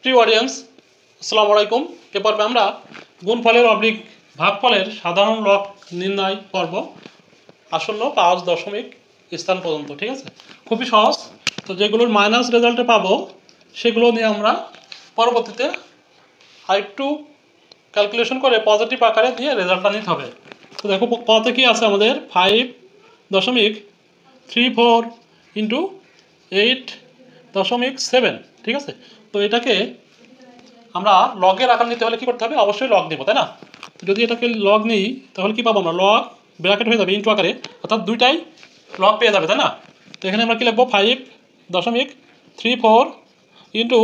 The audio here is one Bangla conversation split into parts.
প্রিয় অডিয়েন্স, আসসালামু আলাইকুম। এ পর্বে আমরা গুণফলের অবলিক ভাগফলের সাধারণ লগ নির্ণয় করব আসন্ন 5 দশমিক স্থান পর্যন্ত। ঠিক আছে, খুবই সহজ। তো যেগুলোর মাইনাস রেজাল্টে পাবো সেগুলো নিয়ে আমরা পরবর্তীতে আরেকটু ক্যালকুলেশন করে পজিটিভ আকারে দিয়ে রেজাল্টটা নিতে হবে। তো দেখো কত কি আছে আমাদের 5.34 ইন্টু 8.7। ঠিক আছে, তো এটাকে আমরা লগের আকার নিতে হলে কি করতে হবে? অবশ্যই লগ নেব, তাই না? যদি এটাকে লগ নিই তাহলে কি পাবো আমরা? লগ ব্র্যাকেট হয়ে যাবে ইন্টু আকারে, অর্থাৎ দুইটাই লগ পেয়ে যাবে, তাই না? তো এখানে আমরা কি লিখবো? 5.34 ইন্টু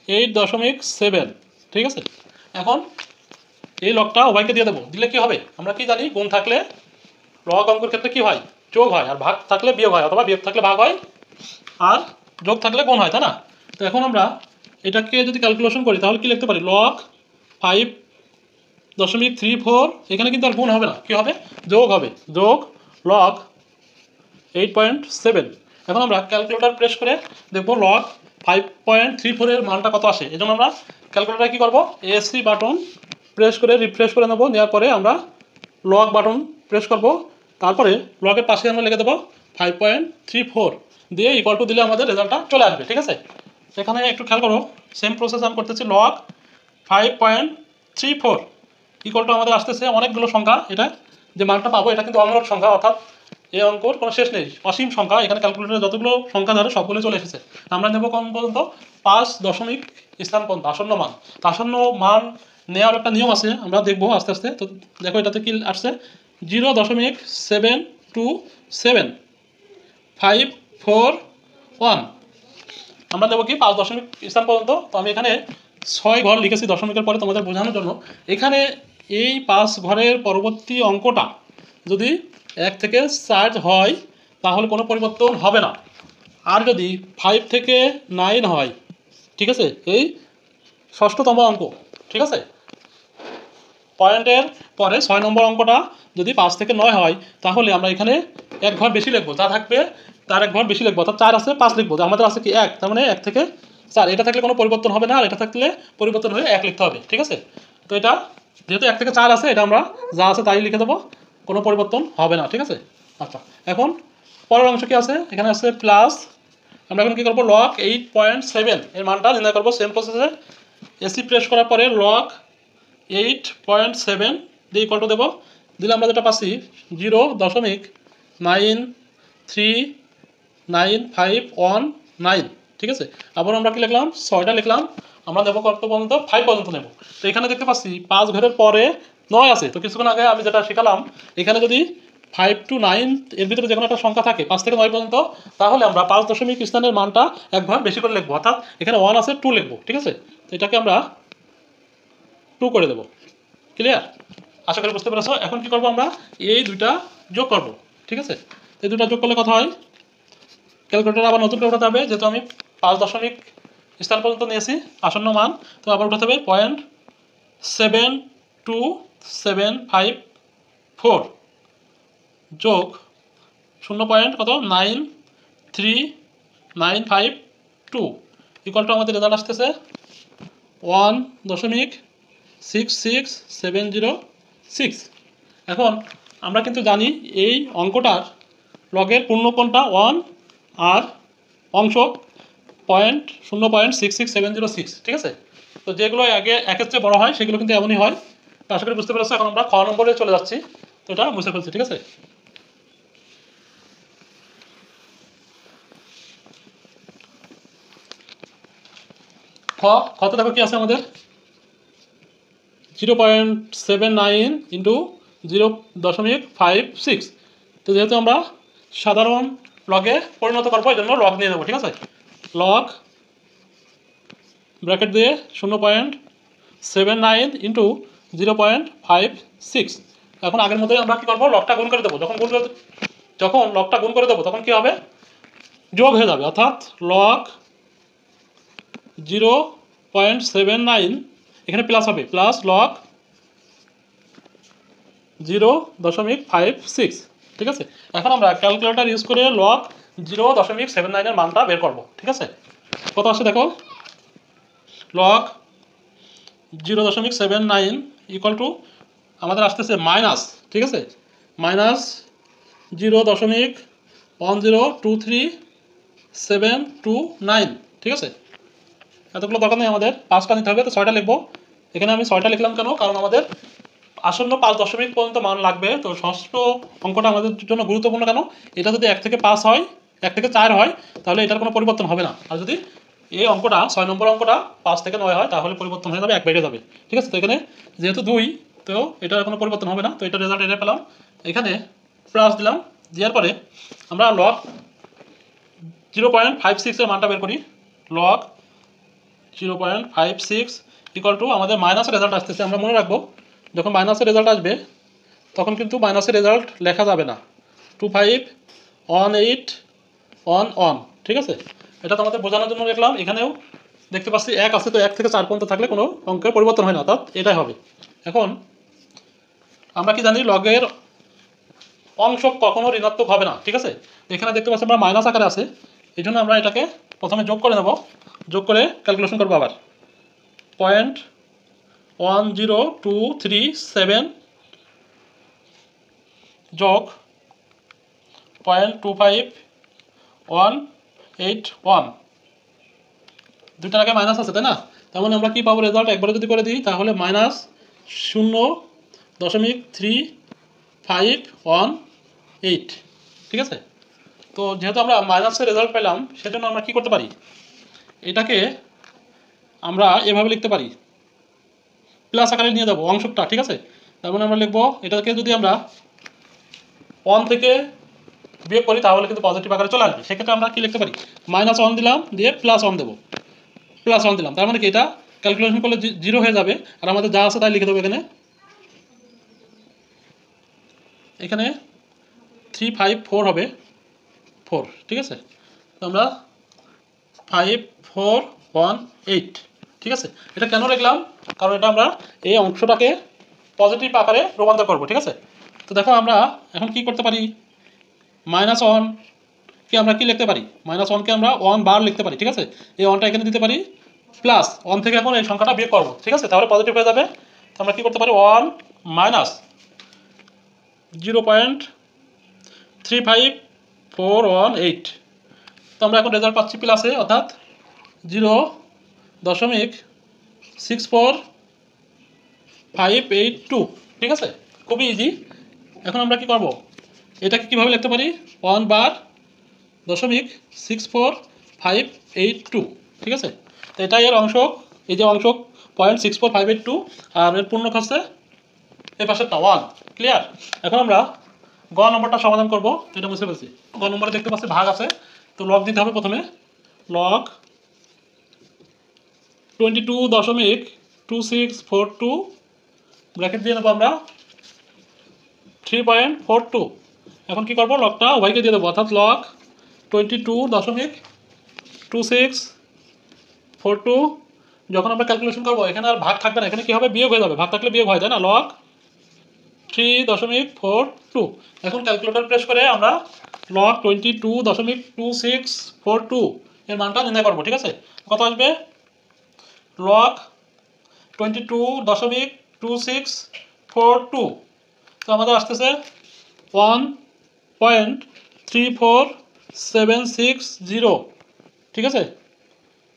8.7। ঠিক আছে, এখন এই লগটা উভয়কে দিয়ে দেবো। দিলে কি হবে? আমরা কি জানি, গুণ থাকলে লগ অঙ্কের ক্ষেত্রে কি হয়? যোগ হয়, আর ভাগ থাকলে বিয়োগ হয়, অথবা বিয়োগ থাকলে ভাগ হয়, আর যোগ থাকলে গুণ হয়, তাই না? তো এখন আমরা এটাকে যদি ক্যালকুলেশন করি তাহলে কি লিখতে পারি? লগ 5.34, এখানে কিন্তু আর গুণ হবে না, কি হবে? যোগ হবে, যোগ লগ 8.7। এখন আমরা ক্যালকুলেটর প্রেস করে দেখবো লগ 5.34 এর মানটা কত আসে। এই জন্য আমরা ক্যালকুলেটার কী করবো? এসি বাটন প্রেস করে রিফ্রেশ করে নেবো। নেওয়ার পরে আমরা লগ বাটন প্রেস করব, তারপরে লগের পাশে আমরা লিখে দেবো 5.34 দিয়ে ইকুয়াল টু দিলে আমাদের রেজাল্টটা চলে আসবে। ঠিক আছে, এখানে একটু খেয়াল করো, সেম প্রসেস আমি করতেছি। লগ 5.34 ইকুয়াল টু আমাদের আসতেছে অনেকগুলো সংখ্যা। এটা যে মানটা পাবো এটা কিন্তু অমূলক সংখ্যা, অর্থাৎ এই অঙ্কর কোনো শেষ নেই, অসীম সংখ্যা। এখানে ক্যালকুলেটরে যতগুলো সংখ্যা ধরে সবগুলো চলে এসেছে। আমরা নেব কোন পর্যন্ত? 5 দশমিক স্থান পর্যন্ত আসন্ন মান। আসন্ন মান নেওয়ার একটা নিয়ম আছে, আমরা দেখবো আস্তে আস্তে। তো দেখো এটাতে কি আসছে? 0.72754 আমরা দেবো কি 5 দশমিক স্থান পর্যন্ত। তো আমি এখানে 6 ঘর লিখেছি দশমিকের পরে তোমাদের বোঝানোর জন্য। এখানে এই 5 ঘরের পরবর্তী অঙ্কটা যদি 1 থেকে 4 হয় তাহলে কোনো পরিবর্তন হবে না। আর যদি 5 থেকে 9 হয়, ঠিক আছে, এই ষষ্ঠতম অঙ্ক, ঠিক আছে, পয়েন্টের পরে 6 নম্বর অঙ্কটা যদি 5 থেকে 9 হয় তাহলে আমরা এখানে 1 ঘর বেশি লিখবো। যা থাকবে তার 1 ঘর বেশি লিখবো, অর্থাৎ 4 আছে 5 লিখবো। আমাদের আছে কি 1, তার মানে 1 থেকে 4। এটা থাকলে কোনো পরিবর্তন হবে না, আর এটা থাকলে পরিবর্তন হয়ে 1 লিখতে হবে। ঠিক আছে, তো এটা যেহেতু 1 থেকে 4 আছে, এটা আমরা যা আছে তাই লিখে দেবো, কোনো পরিবর্তন হবে না। ঠিক আছে, আচ্ছা, এখন পরের অংশ কি আছে? এখানে আছে প্লাস। আমরা এখন কী করবো? লগ 8.7 এর মানটা নির্ণয় করবো সেম প্রসেসে। এসি প্রেস করার পরে লগ 8.7 দিয়ে ইকুয়াল টু দেবো। দিলে আমরা যেটা পাচ্ছি 0.939519। ঠিক আছে, আবার আমরা কি লিখলাম? 6টা লিখলাম। আমরা দেবো কত পর্যন্ত? 5 পর্যন্ত নেব। তো এখানে দেখতে পাচ্ছি 5 ঘরের পরে 9 আছে। তো কিছুক্ষণ আগে আমি যেটা শিখালাম, এখানে যদি 5 to 9 এর ভিতরে যে কোনো একটা সংখ্যা থাকে 5 থেকে 9 পর্যন্ত, তাহলে আমরা 5 দশমিক স্থানের মানটা 1 ঘর বেশি করে লিখবো, অর্থাৎ এখানে 1 আছে 2 লিখবো। ঠিক আছে, তো এটাকে আমরা 2 করে দেবো। ক্লিয়ার? আশা করি বুঝতে পেরেছো। এখন কি করবো? আমরা এই দুইটা যোগ করব। ঠিক আছে, এই দুটা যোগ করলে কথা হয়, ক্যালকুলেটার আবার নতুন করে উঠাতে হবে, যেহেতু আমি 5 দশমিক স্থান পর্যন্ত নিয়েছি আসন্ন মান। তো আবার উঠাতে হবে 0.72754 যোগ 0.9395 ইকুয়াল টু আমাদের রেজাল্ট আসতেছে 1.66706। এখন আমরা কিন্তু জানি এই অঙ্কটার লগের পূর্ণ কোণটা 1 আর অংশ 0.666706। ঠিক আছে, তো যেগুলো আগে একের চেয়ে বড় হয় সেগুলো কিন্তু এমনই হয়। তো আশা করি বুঝতে পেরেছো। এখন আমরা খ নম্বরে চলে যাচ্ছি। তো এটা মুছে ফেলছি। ঠিক আছে, খতে দেখো কি আছে আমাদের? 0.79 ইন্টু 0.56। তো যেহেতু আমরা সাধারণ লগে পরিণত করবো, এই জন্য লগ নিয়ে দেবো। ঠিক আছে, লগ ব্র্যাকেট দিয়ে 0.79 ইন্টু 0.56। এখন আগের মধ্যে আমরা কী করবো? লগটা গুণ করে দেবো। যখন লগটা গুণ করে দেবো তখন কী হবে? যোগ হয়ে যাবে, অর্থাৎ লগ 0.79 এখানে প্লাস হবে, প্লাস লগ 0.56। ঠিক আছে, এখন আমরা ক্যালকুলেটর ইউজ করে লগ 0.79 এর মানটা বের করবো। ঠিক আছে, কত আসছে দেখো? লগ 0.79 ইকুয়াল টু আমাদের আসতেছে মাইনাস, ঠিক আছে, মাইনাস 0.102379, ঠিক আছে। এতগুলো দরকার নেই, আমাদের 5টা নিতে হবে, তো 6টা লিখবো। এখানে আমি 6টা লিখলাম কেন, কারণ আমাদের আসন্ন 5 দশমিক পর্যন্ত মান লাগবে। তো ষষ্ঠ অঙ্কটা আমাদের জন্য গুরুত্বপূর্ণ কেন, এটা যদি 1 থেকে 5 হয়, 1 থেকে 4 হয়, তাহলে এটার কোনো পরিবর্তন হবে না। আর যদি এই অঙ্কটা 6 নম্বর অঙ্কটা 5 থেকে 9 হয়, তাহলে পরিবর্তন হয়ে যাবে, 1 বেড়ে যাবে, ঠিক আছে। তো এখানে যেহেতু 2, তো এটার কোনো পরিবর্তন হবে না, তো এটা রেজাল্ট এটা পেলাম। এখানে প্লাস দিলাম, দেওয়ার পরে আমরা লগ 0.56 এর মানটা বের করি। লগ 0.56 ইকুয়াল টু আমাদের মাইনাসের রেজাল্ট আসতেছে। আমরা মনে রাখবো, যখন মাইনাসের রেজাল্ট আসবে তখন কিন্তু মাইনাসের রেজাল্ট লেখা যাবে না। 2518 ঠিক আছে। এটা তোমাদের বোঝানোর জন্য লিখলাম। এখানেও দেখতে পাচ্ছি 1 আছে, তো 1 থেকে 4 পর্যন্ত থাকলে কোনো অঙ্কের পরিবর্তন হয় না, অর্থাৎ এটাই হবে। এখন আমরা কি জানি, লগের অংশ কখনো ঋণাত্মক হবে না, ঠিক আছে। এখানে দেখতে পাচ্ছি আমরা মাইনাস আকারে আছে, এই জন্য আমরা এটাকে প্রথমে যোগ করে নেব, যোগ করে ক্যালকুলেশন করবো আবার। 0.10237 যোগ 0.25181, দুইটার আগে মাইনাস আছে, তাই না। তার মানে আমরা কি পাবো, রেজাল্ট একবারে যদি করে দিই তাহলে মাইনাস 0.3518, ঠিক আছে। তো যেহেতু আমরা মাইনাসের রেজাল্ট পেলাম, সেজন্য আমরা কি করতে পারি, এটাকে আমরা এভাবে লিখতে পারি, প্লাস আকারে নিয়ে যাবো অংশটা, ঠিক আছে। তার মানে আমরা লিখবো, এটাকে যদি আমরা 1 থেকে বিয়োগ করি তাহলে কিন্তু পজিটিভ আকারে চলে আসবে। সেক্ষেত্রে আমরা কি লিখতে পারি, -1 দিলাম, দিয়ে +1 দেবো, +1 দিলাম। তার মানে কি, এটা ক্যালকুলেশন করলে 0 হয়ে যাবে। আর আমাদের যা আছে তাই লিখে দেবো এখানে। এখানে 354 হবে 4, ঠিক আছে। তো আমরা 5418, ঠিক আছে। এটা কেন লিখলাম, কারণ এটা আমরা এই অংশটাকে পজিটিভ আকারে রূপান্তর করবো, ঠিক আছে। তো দেখো আমরা এখন কি করতে পারি, -1 কে আমরা কি লিখতে পারি, -1 কে আমরা 1 বার লিখতে পারি, ঠিক আছে। এই 1টা এখানে দিতে পারি, প্লাস 1 থেকে এখন এই সংখ্যাটা বিয়োগ করবো, ঠিক আছে, তাহলে পজিটিভ হয়ে যাবে। তো আমরা কি করতে পারি, 1 মাইনাস 0.35418, তো আমরা এখন রেজাল্ট পাচ্ছি প্লাসে, অর্থাৎ 0.64582, ঠিক আছে। খুবই ইজি। এখন আমরা কি করব, এটাকে কিভাবে লিখতে পারি, 1 বার 0.64582, ঠিক আছে। তো এটাই এর অংশ, এই যে অংশ 0.64582, আর এর পূর্ণ হচ্ছে এই পাশেরটা 1, ক্লিয়ার। এখন আমরা গ নম্বরটা সমাধান করব, তো এটা বুঝতে পারছি। গ নম্বরে দেখতে পাচ্ছি ভাগ আছে, তো লগ দিতে হবে প্রথমে। লগ 22.2642 ব্র্যাকেট দিয়ে নেবো আমরা 3.42। এখন কি করবো, লগটা উভয়কে দিয়ে দেবো, অর্থাৎ লগ 22.2642 যখন আমরা ক্যালকুলেশন করবো এখানে আর ভাগ থাকবে না, এখানে কি হবে, বিয়োগ হয়ে যাবে। ভাগ থাকলে বিয়োগ হয়, তাই না। লগ 3.42। এখন ক্যালকুলেটর প্রেস করে আমরা লগ 22.2642 এর মানটা নির্ণয় করবো, ঠিক আছে। কত আসবে, লগ 22.2642, তো আমাদের আসতেছে 1.3470, ঠিক আছে।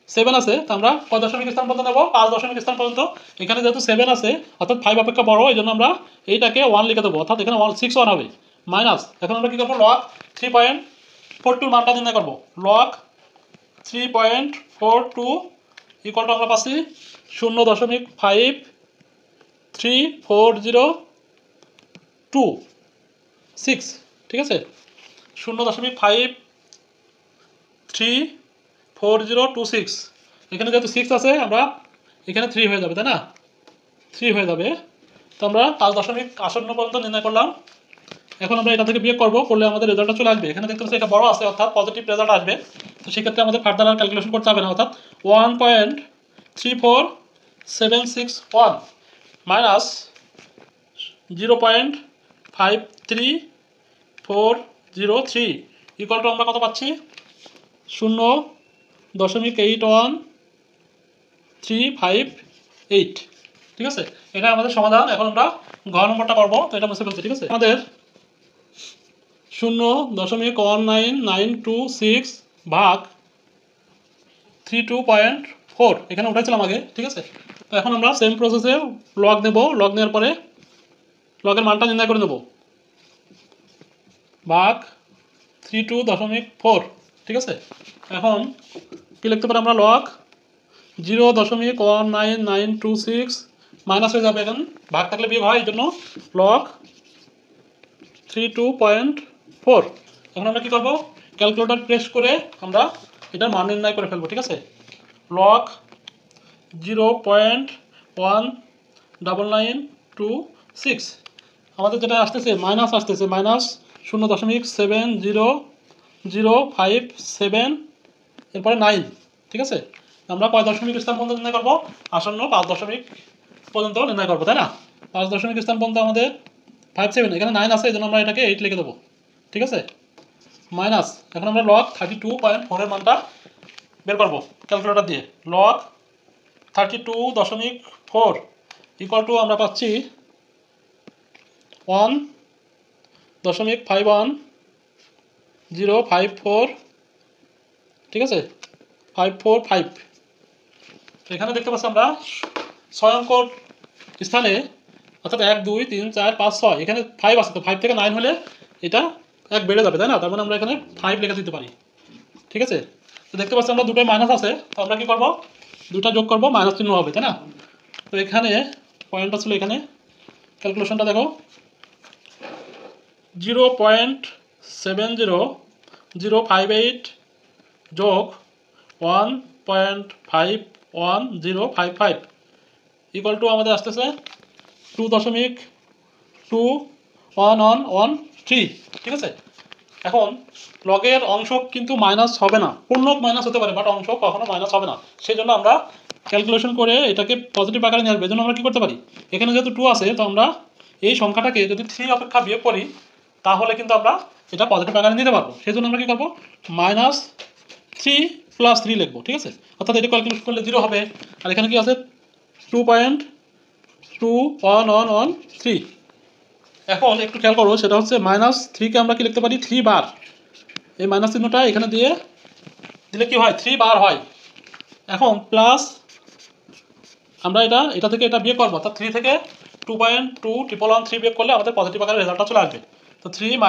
7 আছে, তো আমরা কয় দশমিক স্থান পর্যন্ত নেবো, 5 দশমিক স্থান পর্যন্ত। এখানে যেহেতু 7 আছে, অর্থাৎ 5 অপেক্ষা বড়, এই জন্য আমরা এইটাকে 1 লিখে দেবো, অর্থাৎ এখানে 61 হবে, মাইনাস। এখন আমরা কি করবো, লগ 3.42 মানটা নির্ণয় করবো। লগ 3.42 ইকুয়াল টু আমরা পাচ্ছি 0.53406, ঠিক আছে। 0.53406, এখানে যেহেতু 6 আছে, আমরা এখানে 3 হয়ে যাবে, তাই না, 3 হয়ে যাবে। তো আমরা 5 দশমিক আসন্ন পর্যন্ত নির্ণয় করলাম। এখন আমরা এটা থেকে বিয়োগ করবো, করলে আমাদের রেজাল্টটা চলে আসবে। এখানে দেখতে পাচ্ছি এটা বড় আছে, অর্থাৎ পজিটিভ রেজাল্ট আসবে। তো সেক্ষেত্রে আমাদের ফার্দার আর ক্যালকুলেশন করতে হবে না, অর্থাৎ 1.34761 মাইনাস 0.5303 ইকুয়াল টু আমরা কত পাচ্ছি, 0.81 358, ঠিক আছে? এটা আমাদের সমাধান। এখন আমরা ঘ নম্বরটা করবো, তো এটা মুছে ফেলছি, ঠিক আছে? আমাদের 0.1996 ভাগ 32.4 এখানে উঠাইছিলাম আগে, ঠিক আছে? তো এখন আমরা সেম প্রসেসে লগ নেব, লগ নেওয়ার পরে লগের মানটা নির্ণয় করে নেব, ভাগ 32.4, ঠিক আছে? এখন কি লিখতে পারি আমরা? লগ 0.1996 মাইনাস হয়ে যাবে, এখন ভাগ থাকলে বিয়োগ হয়, এই জন্য লগ 32.4। এখন আমরা কি করব? ক্যালকুলেটর প্রেস করে আমরা এটার মান নির্ণয় করে ফেলবো, ঠিক আছে? লগ 0.1996 আমাদের যেটা আসতেছে মাইনাস আসতেছে, মাইনাস 0.700057 এরপরে 9, ঠিক আছে? আমরা 5 দশমিক স্থান পর্যন্ত নির্ণয় করবো, আসন্ন 5 দশমিক পর্যন্ত নির্ণয় করবো, তাই না? 5 দশমিক স্থান পর্যন্ত আমাদের 57, এখানে 9 আছে, এই জন্য আমরা এটাকে 8 লিখে দেবো, ঠিক আছে? মাইনাস, এখন আমরা লগ 32.4 এর মানটা বের করবো ক্যালকুলেটর দিয়ে। লগ 32.4 ইকুয়াল টু আমরা পাচ্ছি 1.51054, ঠিক আছে? 545। এখানে দেখতে পাচ্ছি আমরা 6 অঙ্কর স্থানে, অর্থাৎ 1 2 3 4 5 6, এখানে 5 আছে, তো 5 থেকে 9 হলে এটা 1 বেড়ে যাবে, তাই না? তার মানে আমরা এখানে 5 লিখে দিতে পারি, ঠিক আছে? তো দেখতে পাচ্ছি আমরা দুটোই মাইনাস আছে, তো আমরা কি করব? দুটো যোগ করব, মাইনাস চিহ্ন হবে, তাই না? তো এখানে পয়েন্টটা ছিল, এখানে ক্যালকুলেশনটা দেখো, 0.70058 যোগ 1.51055 ইকুয়াল টু আমাদের আসতেছে 2.2113, ঠিক আছে? এখন লগের অংশ কিন্তু মাইনাস হবে না, পূর্ণ মাইনাস হতে পারে, বাট অংশ কখনো মাইনাস হবে না। সেই জন্য আমরা ক্যালকুলেশন করে এটাকে পজিটিভ আকারে নিয়ে আসবে। এই জন্য আমরা কী করতে পারি? এখানে যেহেতু 2 আছে, তো আমরা এই সংখ্যাটাকে যদি 3 অপেক্ষা বিয়োগ করি, তাহলে কিন্তু আমরা এটা পজিটিভ আকারে নিতে পারবো। সেই জন্য আমরা কী করবো? -3 + 3 লিখবো, ঠিক আছে? অর্থাৎ এটা ক্যালকুলেশন করলে 0 হবে, আর এখানে কি আছে? 2.2113। এখন একটু খেয়াল করবো, সেটা হচ্ছে -3কে আমরা কি লিখতে পারি? 3 বার। এই মাইনাস চিহ্নটা এখানে দিলে কি হয়? 3 বার হয়। এখন প্লাস আমরা এটা থেকে এটা বিয়োগ করবো, অর্থাৎ 3 থেকে 2.2113 বিয়োগ করলে আমাদের পজিটিভ আকারে রেজাল্টটা চলে আসবে। তো 3 -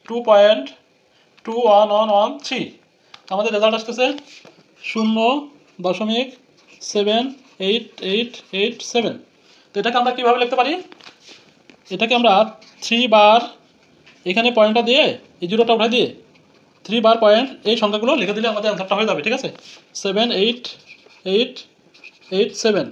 2.2113 আমাদের রেজাল্ট আসতেছে 0.7887। তো এটাকে আমরা কীভাবে লিখতে পারি? এটাকে আমরা 3 বার, এখানে পয়েন্টটা দিয়ে এই জিরোটা উঠে দিয়ে 3 বার পয়েন্ট এই সংখ্যাগুলো লিখে দিলে আমাদের অ্যান্সারটা হয়ে যাবে, ঠিক আছে? 78887।